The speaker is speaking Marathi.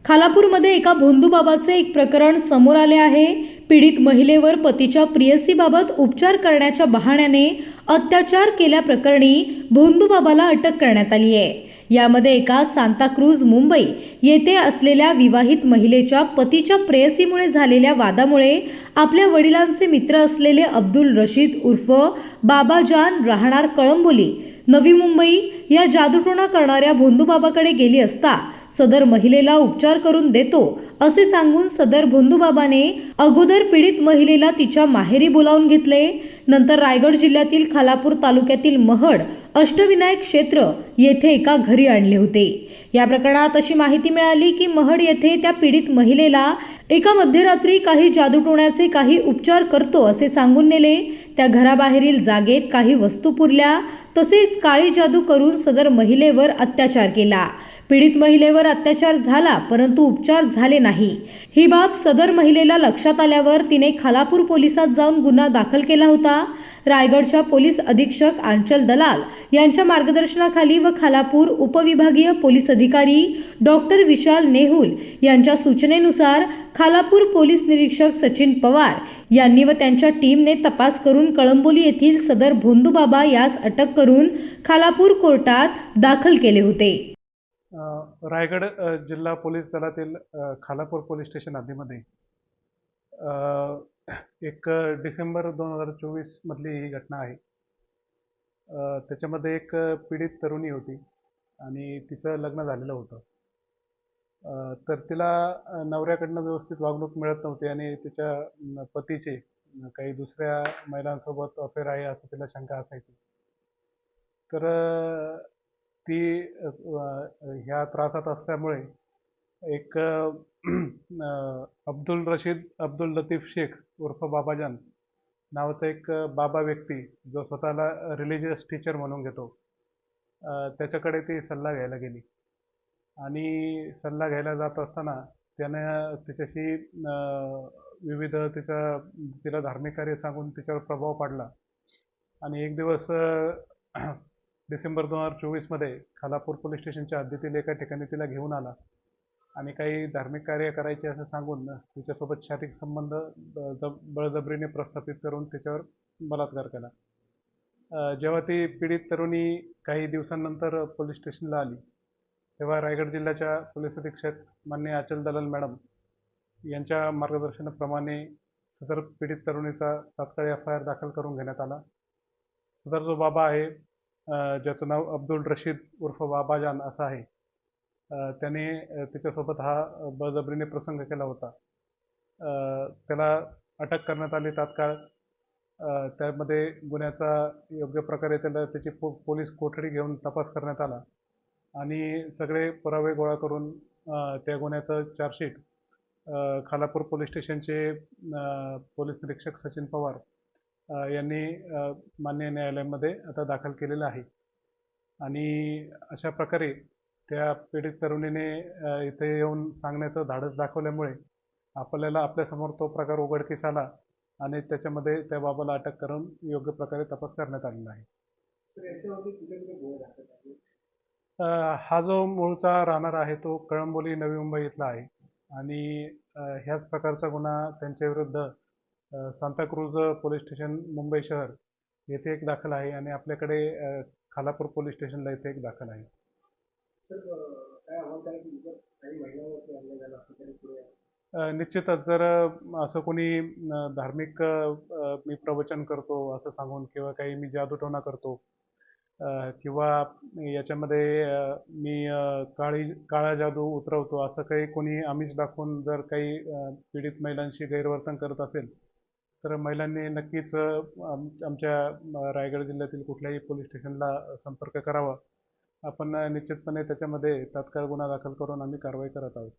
खालापूरमध्ये एका भोंदूबाबाचे एक प्रकरण समोर आले आहे। पीडित महिलेवर पतीच्या प्रियसीबाबत उपचार करण्याच्या बहाण्याने अत्याचार केल्याप्रकरणी भोंदूबाबाला अटक करण्यात आली आहे। यामध्ये एका सांताक्रूज मुंबई येथे असलेल्या विवाहित महिलेच्या पतीच्या प्रेयसीमुळे झालेल्या वादामुळे आपल्या वडिलांचे मित्र असलेले अब्दुल रशीद उर्फ बाबाजान राहणार कळंबोली नवी मुंबई या जादूटोणा करणाऱ्या भोंदूबाबाकडे गेली असता सदर महिलेला उपचार करून देतो असे सांगून सदर भोंदूबाबाने अगोदर पीडित महिलेला तिच्या माहेरी बोलावून घेतले। नंतर रायगड जिल्ह्यातील खालापूर तालुक्यातील महड अष्टविनायक क्षेत्र येथे एका घरी आणले होते। या प्रकरणात अशी माहिती मिळाली की महड येथे त्या पीडित महिलेला एका मध्यरात्री काही जादूटोण्याचे काही उपचार करतो असे सांगून नेले। त्या घराबाहेरील जागेत काही वस्तू पुरल्या तसेच काळी जादू करून सदर महिलेवर अत्याचार केला। पीडित महिलेवर अत्याचार झाला परंतु उपचार झाले नाही। ही बाब सदर महिलेला लक्षात आल्यावर तिने खालापूर पोलिसात जाऊन गुन्हा दाखल केला होता। रायगडच्या पोलीस अधीक्षक आंचल दलाल यांच्या मार्गदर्शनाखाली व खालापूर उपविभागीय पोलीस अधिकारी डॉक्टर विशाल नेहुल यांच्या सूचनेनुसार खालापूर पोलीस निरीक्षक सचिन पवार यांनी व त्यांच्या टीमने तपास करून कळंबोली येथील सदर भोंदूबाबा यास अटक करून खालापूर कोर्टात दाखल केले होते। रायगड जिल्हा पोलीस दलातील खालापूर पोलीस स्टेशन हद्दीमध्ये 1 डिसेंबर 2024 मधली ही घटना आहे। त्याच्यामध्ये एक पीडित तरुणी होती आणि तिचं लग्न झालेलं होतं। तर तिला नवऱ्याकडनं व्यवस्थित वागणूक मिळत नव्हती आणि तिच्या पतीचे काही दुसऱ्या महिलांसोबत अफेअर आहे असं तिला शंका असायची। तर ती ह्या त्रासात असल्यामुळे एक अब्दुल रशीद अब्दुल लतीफ शेख उर्फ बाबाजान नावाचा एक बाबा व्यक्ती जो स्वतःला रिलिजियस टीचर म्हणून घेतो, त्याच्याकडे ती सल्ला घ्यायला गेली आणि सल्ला घ्यायला जात असताना त्यानं तिच्याशी विविध तिला धार्मिक कार्य सांगून तिच्यावर प्रभाव पाडला आणि एक दिवस डिसेंबर 2024 मध्ये खालापूर पोलीस स्टेशनच्या हद्दीतील एका ठिकाणी तिला घेऊन आला आणि काही धार्मिक कार्य करायचे असं सांगून तिच्यासोबत शारीरिक संबंध बळजबरीने प्रस्थापित करून तिच्यावर बलात्कार केला। जेव्हा ती पीडित तरुणी काही दिवसांनंतर पोलीस स्टेशनला आली तेव्हा रायगड जिल्ह्याच्या पोलीस अधीक्षक माननीय आंचल दलाल मॅडम यांच्या मार्गदर्शनाप्रमाणे सदर पीडित तरुणीचा तात्काळ FIR दाखल करून घेण्यात आला। सदर जो बाबा आहे ज्याचं नाव अब्दुल रशीद उर्फ बाबाजान असं आहे, त्याने तिच्यासोबत हा बळजबरीने प्रसंग केला होता। त्याला अटक करण्यात आली तात्काळ। त्यामध्ये गुन्ह्याचा योग्य प्रकारे त्याची पोलीस कोठडी घेऊन तपास करण्यात आला आणि सगळे पुरावे गोळा करून त्या गुन्ह्याचं चार्जशीट खालापूर पोलीस स्टेशनचे पोलीस निरीक्षक सचिन पवार यांनी मान्य न्यायालयामध्ये आता दाखल केलेलं आहे। आणि अशा प्रकारे त्या पीडित तरुणीने इथे येऊन सांगण्याचं धाडस दाखवल्यामुळे आपल्याला आपल्यासमोर तो प्रकार उघडकीस आला आणि त्याच्यामध्ये त्या बाबाला अटक करून योग्य प्रकारे तपास करण्यात आलेला आहे। हा जो मूळचा राहणार आहे तो कळंबोली नवी मुंबई इथला आहे आणि ह्याच प्रकारचा गुन्हा त्यांच्या विरुद्ध सांताक्रूज पोलीस स्टेशन मुंबई शहर येथे एक दाखल आहे आणि आपल्याकडे खालापूर पोलीस स्टेशनला इथे एक दाखल आहे। निश्चितच जर असं कोणी धार्मिक मी प्रवचन करतो असं सांगून किंवा काही मी जादूटोणा करतो किंवा याच्यामध्ये मी काळा जादू उतरवतो असं काही कोणी आमिष दाखवून जर काही पीडित महिलांशी गैरवर्तन करत असेल तर महिलांनी नक्कीच आमच्या रायगड जिल्ह्यातील कुठल्याही पोलीस स्टेशनला संपर्क करावा। आपण निश्चितपणे त्याच्यामध्ये तात्काळ गुन्हा दाखल करून आम्ही कारवाई करत आहोत।